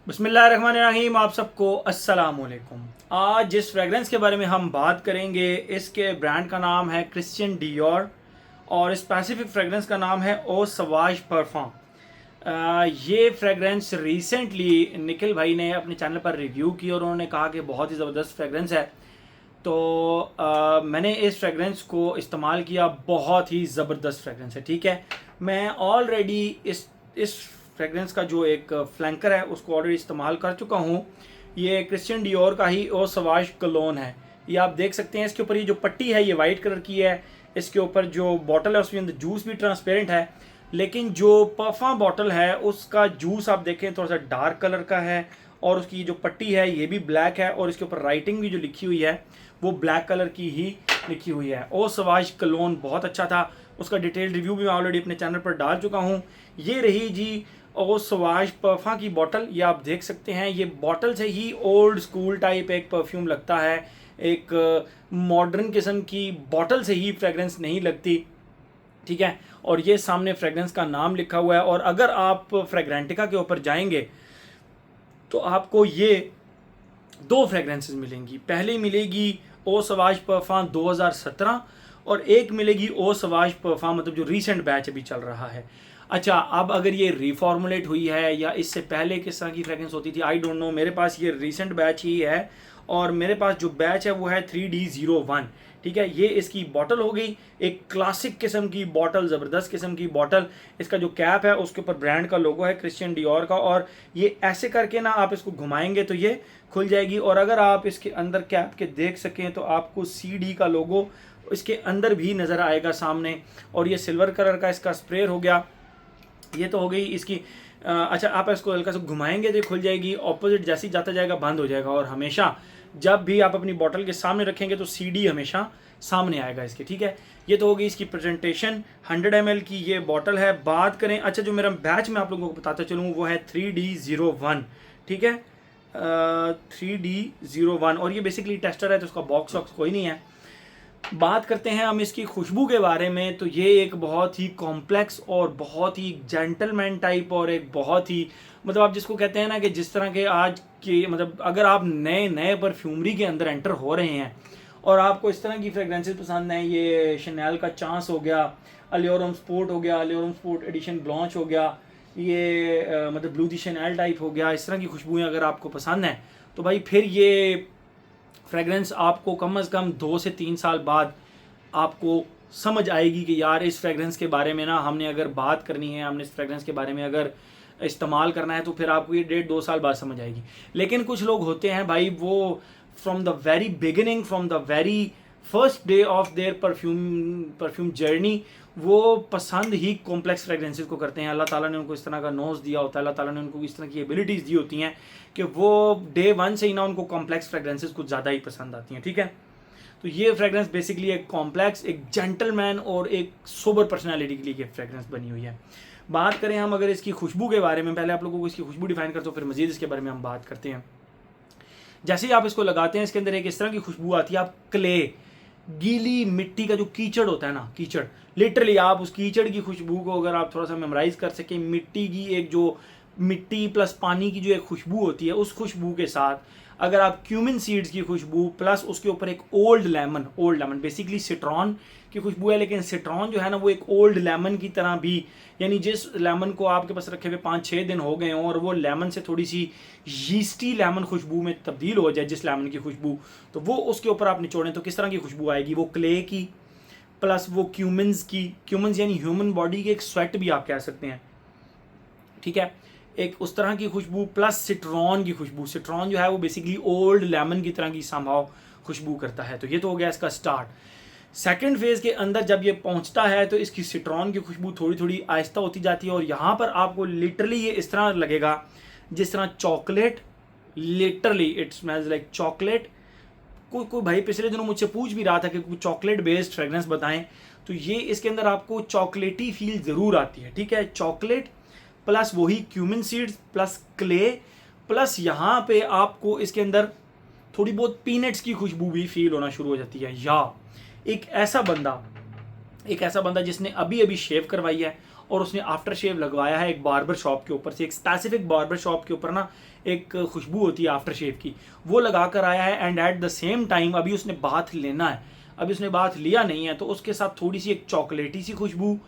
बिस्मिल्लाहिर्रहमानिर्रहीम। आप सबको अस्सलाम वालेकुम। आज जिस फ्रेगरेंस के बारे में हम बात करेंगे इसके ब्रांड का नाम है क्रिश्चियन डियोर और स्पेसिफिक फ्रेगरेंस का नाम है ओ सवाज परफ्यूम। ये फ्रेगरेंस रिसेंटली निखिल भाई ने अपने चैनल पर रिव्यू की और उन्होंने कहा कि बहुत ही ज़बरदस्त फ्रेगरेंस है। तो मैंने इस फ्रेगरेंस को इस्तेमाल किया, बहुत ही ज़बरदस्त फ्रेगरेंस है। ठीक है, मैं ऑलरेडी इस फ्रेगरेंस का जो एक फ्लैंकर है उसको ऑलरेडी इस्तेमाल कर चुका हूँ। ये क्रिश्चियन डियोर का ही ओ सवाज कलोन है। ये आप देख सकते हैं, इसके ऊपर ये जो पट्टी है ये वाइट कलर की है। इसके ऊपर जो बॉटल है उसके अंदर जूस भी ट्रांसपेरेंट है, लेकिन जो परफ्यूम बॉटल है उसका जूस आप देखें थोड़ा सा डार्क कलर का है और उसकी जो पट्टी है ये भी ब्लैक है और इसके ऊपर राइटिंग भी जो लिखी हुई है वो ब्लैक कलर की ही लिखी हुई है। ओ सवाज कलोन बहुत अच्छा था, उसका डिटेल रिव्यू भी मैं ऑलरेडी अपने चैनल पर डाल चुका हूँ। ये रही जी ओ सवाज परफ्यूम की बॉटल, ये आप देख सकते हैं। ये बॉटल से ही ओल्ड स्कूल टाइप एक परफ्यूम लगता है, एक मॉडर्न किस्म की बॉटल से ही फ्रेगरेंस नहीं लगती। ठीक है, और ये सामने फ्रेगरेंस का नाम लिखा हुआ है। और अगर आप फ्रेग्रेंटिका के ऊपर जाएंगे तो आपको ये दो फ्रेगरेंसेस मिलेंगी। पहले मिलेगी ओ सवाज परफ्यूम 2017 और एक मिलेगी ओ सवाज परफ्यूम मतलब जो रीसेंट बैच अभी चल रहा है। अच्छा, अब अगर ये रिफॉर्मुलेट हुई है या इससे पहले किस तरह की फ्रेगरेंस होती थी आई डोंट नो। मेरे पास ये रीसेंट बैच ही है और मेरे पास जो बैच है वो है 3D01। ठीक है, ये इसकी बॉटल हो गई, एक क्लासिक किस्म की बॉटल, ज़बरदस्त किस्म की बॉटल। इसका जो कैप है उसके ऊपर ब्रांड का लोगो है क्रिश्चियन डियोर का, और ये ऐसे करके ना आप इसको घुमाएंगे तो ये खुल जाएगी। और अगर आप इसके अंदर कैप के देख सकें तो आपको CD का लोगो इसके अंदर भी नज़र आएगा सामने। और ये सिल्वर कलर का इसका स्प्रे हो गया। ये तो हो गई इसकी। अच्छा, आप इसको हल्का सा घुमाएंगे तो ये खुल जाएगी, ऑपोजिट जैसे ही जाता जाएगा बंद हो जाएगा। और हमेशा जब भी आप अपनी बॉटल के सामने रखेंगे तो CD हमेशा सामने आएगा इसके। ठीक है, ये तो हो गई इसकी प्रेजेंटेशन। 100 ml की ये बॉटल है। बात करें, अच्छा जो मेरा बैच मैं आप लोगों को बताता चलूँ वो है 3D01। ठीक है, 3D01 और ये बेसिकली टेस्टर है तो उसका बॉक्स वॉक्स कोई नहीं है। बात करते हैं हम इसकी खुशबू के बारे में, तो ये एक बहुत ही कॉम्प्लेक्स और बहुत ही जेंटलमैन टाइप और एक बहुत ही मतलब आप जिसको कहते हैं ना कि जिस तरह के आज के मतलब अगर आप नए नए परफ्यूमरी के अंदर एंटर हो रहे हैं और आपको इस तरह की फ्रेगरेंसेस पसंद हैं, ये शनेल का चांस हो गया, अलियोरम स्पोर्ट हो गया, अलियोरम स्पोर्ट एडिशन ब्लॉन्च हो गया, ये मतलब ब्लू दी शनेल टाइप हो गया, इस तरह की खुशबुएं अगर आपको पसंद हैं तो भाई फिर ये फ्रेगरेंस आपको कम से कम 2 से 3 साल बाद आपको समझ आएगी कि यार इस फ्रेगरेंस के बारे में ना हमने अगर बात करनी है, हमने इस फ्रेगरेंस के बारे में अगर इस्तेमाल करना है तो फिर आपको ये 1.5-2 साल बाद समझ आएगी। लेकिन कुछ लोग होते हैं भाई, वो from the very beginning, from the very first day of their perfume journey वो पसंद ही कॉम्प्लेक्स फ्रेगरेंसेस को करते हैं। अल्लाह ताला ने उनको इस तरह का नोज दिया होता है, अल्लाह ताला ने उनको इस तरह की एबिलिटीज़ दी होती हैं कि वो डे 1 से ही ना उनको कॉम्प्लेक्स फ्रेगरेंसेस कुछ ज़्यादा ही पसंद आती हैं। ठीक है, तो ये फ्रेगरेंस बेसिकली एक कॉम्प्लेक्स, एक जेंटलमैन और एक सोबर पर्सनैलिटी के लिए ये फ्रेगरेंस बनी हुई है। बात करें हम अगर इसकी खुशबू के बारे में, पहले आप लोगों को इसकी खुशबू डिफाइन करते हो फिर मजीद इसके बारे में हम बात करते हैं। जैसे ही आप इसको लगाते हैं इसके अंदर एक इस तरह की खुशबू आती है। आप क्ले, गीली मिट्टी का जो कीचड़ होता है ना, कीचड़, लिटरली आप उस कीचड़ की खुशबू को अगर आप थोड़ा सा मेमोराइज कर सकें, मिट्टी की एक जो मिट्टी प्लस पानी की जो एक खुशबू होती है उस खुशबू के साथ अगर आप क्यूमिन सीड्स की खुशबू प्लस उसके ऊपर एक ओल्ड लेमन बेसिकली सिट्रॉन की खुशबू है, लेकिन सिट्रॉन जो है ना वो एक ओल्ड लेमन की तरह भी, यानी जिस लेमन को आपके पास रखे हुए 5-6 दिन हो गए हों और वो लेमन से थोड़ी सी यीस्टी लेमन खुशबू में तब्दील हो जाए जिस लेमन की खुशबू, तो वो उसके ऊपर आप निचोड़ें तो किस तरह की खुशबू आएगी। वो क्ले की प्लस वो क्यूमिन्स की, क्यूमिन्स यानी ह्यूमन बॉडी की एक स्वेट भी आप कह सकते हैं। ठीक है, एक उस तरह की खुशबू प्लस सिट्रॉन की खुशबू। सिट्रॉन जो है वो बेसिकली ओल्ड लेमन की तरह की संभाव खुशबू करता है। तो ये तो हो गया इसका स्टार्ट। सेकंड फेज के अंदर जब ये पहुंचता है तो इसकी सिट्रॉन की खुशबू थोड़ी थोड़ी आहिस्ता होती जाती है और यहाँ पर आपको लिटरली ये इस तरह लगेगा जिस तरह chocolate, literally it smells like chocolate. कोई भाई पिछले दिनों मुझसे पूछ भी रहा था कि कोई चॉकलेट बेस्ड फ्रेगरेंस बताएं, तो ये इसके अंदर आपको चॉकलेटी फील ज़रूर आती है। ठीक है, चॉकलेट प्लस वही cumin seeds plus clay plus यहाँ पे आपको इसके अंदर थोड़ी बहुत पीनट्स की खुशबू भी फील होना शुरू हो जाती है। या एक ऐसा बंदा जिसने अभी अभी शेव करवाई है और उसने आफ्टर शेव लगवाया है एक बार्बर शॉप के ऊपर से, एक स्पेसिफिक बार्बर शॉप के ऊपर ना एक खुशबू होती है आफ्टर शेव की, वो लगा कर आया है। And at the same time अभी उसने बाथ लेना है, अभी उसने बाथ लिया नहीं है, तो उसके साथ थोड़ी सी एक चॉकलेटी सी खुशबू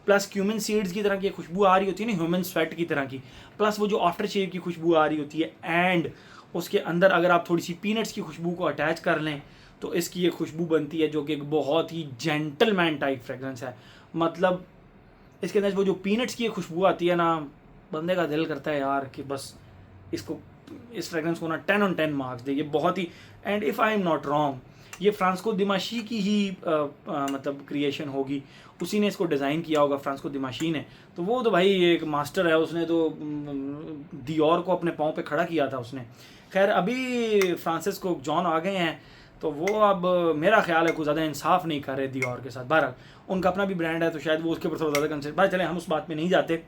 प्लस क्यूमिन सीड्स की तरह की खुशबू आ रही होती है ना, ह्यूमन स्वेट की तरह की, प्लस वो जो आफ्टर शेव की खुशबू आ रही होती है, एंड उसके अंदर अगर आप थोड़ी सी पीनट्स की खुशबू को अटैच कर लें तो इसकी ये खुशबू बनती है जो कि एक बहुत ही जेंटलमैन टाइप फ्रेगरेंस है। मतलब इसके अंदर वो जो पीनट्स की खुशबू आती है ना, बंदे का दिल करता है यार कि बस इसको, इस फ्रेगरेंस को ना 10 on 10 मार्क्स दे। ये बहुत ही, and if I am not wrong, ये फ्रांसिस्को दिमाशी की ही मतलब क्रिएशन होगी, उसी ने इसको डिज़ाइन किया होगा, फ्रांसिस्को दिमाशी ने। तो वो तो भाई एक मास्टर है, उसने तो दियोर को अपने पाँव पे खड़ा किया था उसने। खैर अभी फ्रांसिस्को जॉन आ गए हैं, तो वो अब मेरा ख्याल है कुछ ज़्यादा इंसाफ नहीं कर रहे दियोर के साथ। बहरहाल उनका अपना भी ब्रांड है, तो शायद वो उसके ऊपर थोड़ा ज़्यादा कंसर्न, भाई चले हम उस बात में नहीं जाते,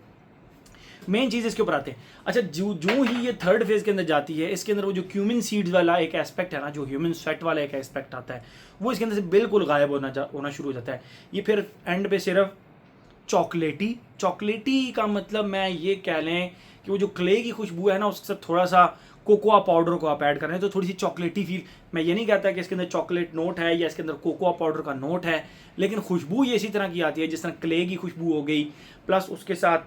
मेन चीज़ इसके ऊपर आते हैं। अच्छा, जो ही ये थर्ड फेज के अंदर जाती है, इसके अंदर वो जो क्यूमिन सीड्स वाला एक एस्पेक्ट है ना, जो ह्यूमन स्वेट वाला एक एस्पेक्ट आता है, वो इसके अंदर से बिल्कुल गायब होना शुरू हो जाता है। ये फिर एंड पे सिर्फ चॉकलेटी का मतलब मैं ये कह लें कि वो जो क्ले की खुशबू है ना, उसके साथ थोड़ा सा कोकोआ पाउडर को आप ऐड कर रहे हैं तो थोड़ी सी चॉकलेटी फील। मैं ये नहीं कहता कि इसके अंदर चॉकलेट नोट है या इसके अंदर कोकोआ पाउडर का नोट है, लेकिन खुशबू ये इसी तरह की आती है जिस तरह क्ले की खुशबू हो गई, प्लस उसके साथ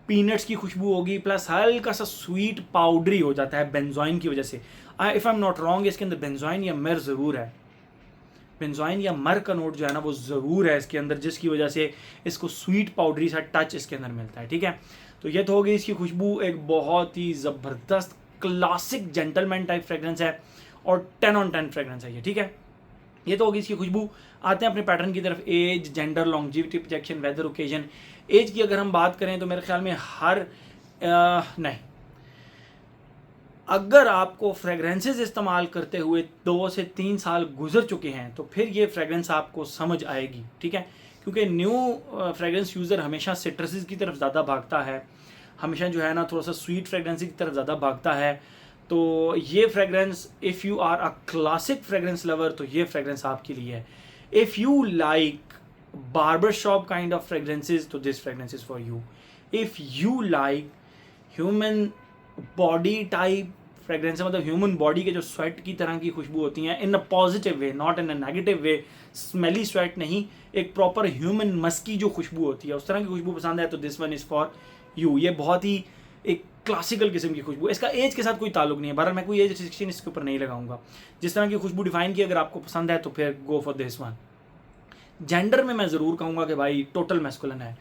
पीनट्स की खुशबू होगी, प्लस हल्का सा स्वीट पाउडरी हो जाता है बेंजोइन की वजह से। If I am not wrong, इसके अंदर बेंजोइन या मर ज़रूर है, बेंजोइन या मर का नोट जो है ना वो ज़रूर है इसके अंदर, जिसकी वजह से इसको स्वीट पाउडरी सा टच इसके अंदर मिलता है। ठीक है, तो ये तो हो गई इसकी खुशबू, एक बहुत ही ज़बरदस्त क्लासिक जेंटलमैन टाइप फ्रेगरेंस है और 10 on 10 फ्रेगरेंस है ये। ठीक है, ये तो होगी इसकी खुशबू। आते हैं अपने पैटर्न की तरफ। Age, gender, longevity, projection, weather, occasion. Age की अगर हम बात करें तो मेरे ख्याल में नहीं, अगर आपको फ्रेगरेंसेस इस्तेमाल करते हुए 2 से 3 साल गुजर चुके हैं तो फिर ये फ्रेगरेंस आपको समझ आएगी। ठीक है, क्योंकि न्यू फ्रेगरेंस यूज़र हमेशा सिट्रसेस की तरफ ज़्यादा भागता है, हमेशा जो है ना थोड़ा सा स्वीट फ्रेगरेंस की तरफ ज़्यादा भागता है। तो ये fragrance, if you are a classic fragrance lover, तो ये फ्रेगरेंस आपके लिए है। If you like barber shop kind of fragrances, तो this fragrance is for you. If you like human body type fragrance, मतलब ह्यूमन बॉडी के जो sweat की तरह की खुशबू होती हैं in a positive way, not in a negative way, smelly sweat नहीं, एक प्रॉपर ह्यूमन मस्की जो खुशबू होती है उस तरह की खुशबू पसंद है, तो this one is for you. ये बहुत ही एक क्लासिकल किस्म की खुशबू, इसका एज के साथ कोई ताल्लुक नहीं है, बहरहाल मैं कोई एज रिस्ट्रिक्शन इसके ऊपर नहीं लगाऊंगा। जिस तरह की खुशबू डिफाइन की अगर आपको पसंद है तो फिर go for this one. Gender में मैं ज़रूर कहूँगा कि भाई टोटल मैस्कुलिन है,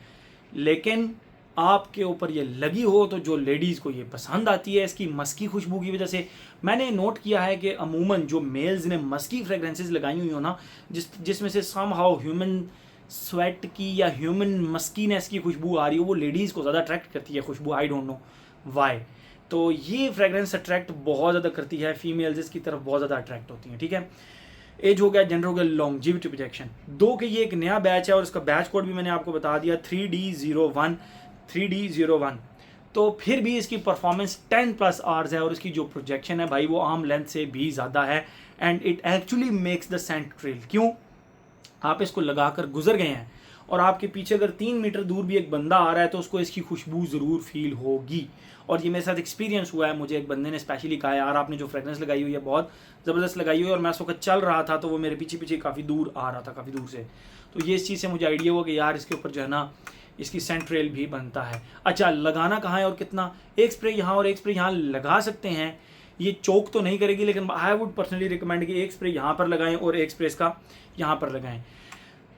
लेकिन आपके ऊपर ये लगी हो तो जो लेडीज़ को ये पसंद आती है इसकी मस्की खुशबू की वजह से। मैंने नोट किया है कि अमूमन जो मेल्स ने मस्की फ्रेगरेंसेस लगाई हुई हो ना, जिसमें से सम हाउ ह्यूमन स्वेट की या ह्यूमन मस्कीनेस की खुशबू आ रही हो, वो लेडीज़ को ज़्यादा अट्रैक्ट करती है खुशबू, आई डोंट नो वाई। तो ये फ्रेगरेंस अट्रैक्ट बहुत ज़्यादा करती है, फीमेल्स इसकी तरफ बहुत ज़्यादा अट्रैक्ट होती हैं। ठीक है, एज हो गया, जेंडर हो गया, लॉन्जिविटी, प्रोजेक्शन। 2 के ये एक नया बैच है और इसका बैच कोड भी मैंने आपको बता दिया, 3D01। तो फिर भी इसकी परफॉर्मेंस 10+ आवर्स है और इसकी जो प्रोजेक्शन है भाई वो आम लेंथ से भी ज़्यादा है, and it actually makes the scent trail. क्यों? आप इसको लगाकर गुजर गए हैं और आपके पीछे अगर 3 मीटर दूर भी एक बंदा आ रहा है तो उसको इसकी खुशबू ज़रूर फील होगी। और ये मेरे साथ एक्सपीरियंस हुआ है, मुझे एक बंदे ने स्पेशली कहा यार आपने जो फ्रेगरेंस लगाई हुई है बहुत ज़बरदस्त लगाई हुई है, और मैं उस वक्त चल रहा था तो वो मेरे पीछे पीछे काफ़ी दूर आ रहा था, काफ़ी दूर से। तो ये इस चीज़ से मुझे आइडिया हुआ कि यार इसके ऊपर जो है ना इसकी सेंट ट्रेल भी बनता है। अच्छा, लगाना कहाँ है और कितना? एक स्प्रे यहाँ और एक स्प्रे यहाँ लगा सकते हैं, ये चोक तो नहीं करेगी, लेकिन आई वुड पर्सनली रिकमेंड कि एक स्प्रे यहाँ पर लगाएं और एक स्प्रे इसका यहाँ पर लगाएं।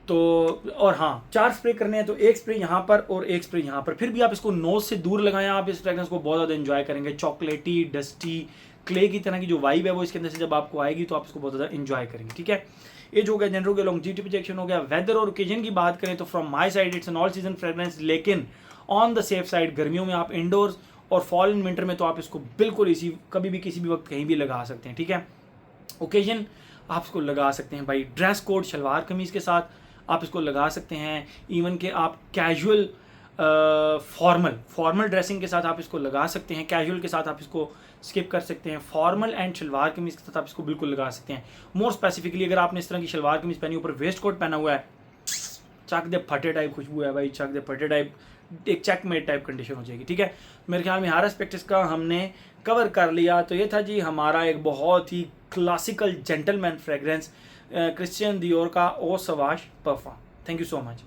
तो और हाँ, 4 स्प्रे करने हैं तो एक स्प्रे यहाँ पर और एक स्प्रे यहाँ पर। फिर भी आप इसको नोज से दूर लगाएं, आप इस फ्रेगरेंस को बहुत ज़्यादा एंजॉय करेंगे। चॉकलेटी, डस्टी, क्ले की तरह की जो वाइब है वो इसके अंदर से जब आपको आएगी तो आप इसको बहुत ज़्यादा एंजॉय करेंगे। ठीक है, एज हो गया, जेंडर हो गया, लॉन्जिविटी, प्रोजेक्शन हो गया। वेदर और ओकेजन की बात करें तो from my side it's an all season fragrance, लेकिन ऑन द सेफ साइड गर्मियों में आप इंडोर्स और फॉल एंड विंटर में तो आप इसको बिल्कुल इसी कभी भी किसी भी वक्त कहीं भी लगा सकते हैं। ठीक है, ओकेजन आप इसको लगा सकते हैं भाई, ड्रेस कोड शलवार कमीज़ के साथ आप इसको लगा सकते हैं, इवन कि आप कैजुअल फॉर्मल ड्रेसिंग के साथ आप इसको लगा सकते हैं, कैजुअल के साथ आप इसको स्किप कर सकते हैं, फॉर्मल एंड शलवार कमीज़ के साथ आप इसको बिल्कुल लगा सकते हैं। मोर स्पेसिफिकली अगर आपने इस तरह की शलवार कमीज़ पहनी, ऊपर वेस्ट कोट पहना हुआ है, चक दे फटे टाइप खुशबू है भाई, चक दे फटे टाइप एक चेकमेट टाइप कंडीशन हो जाएगी। ठीक है, मेरे ख्याल में हर एस्पेक्ट इसका हमने कवर कर लिया। तो ये था जी हमारा एक बहुत ही classical gentleman fragrance Christian Dior का eau sauvage perfume. Thank you so much.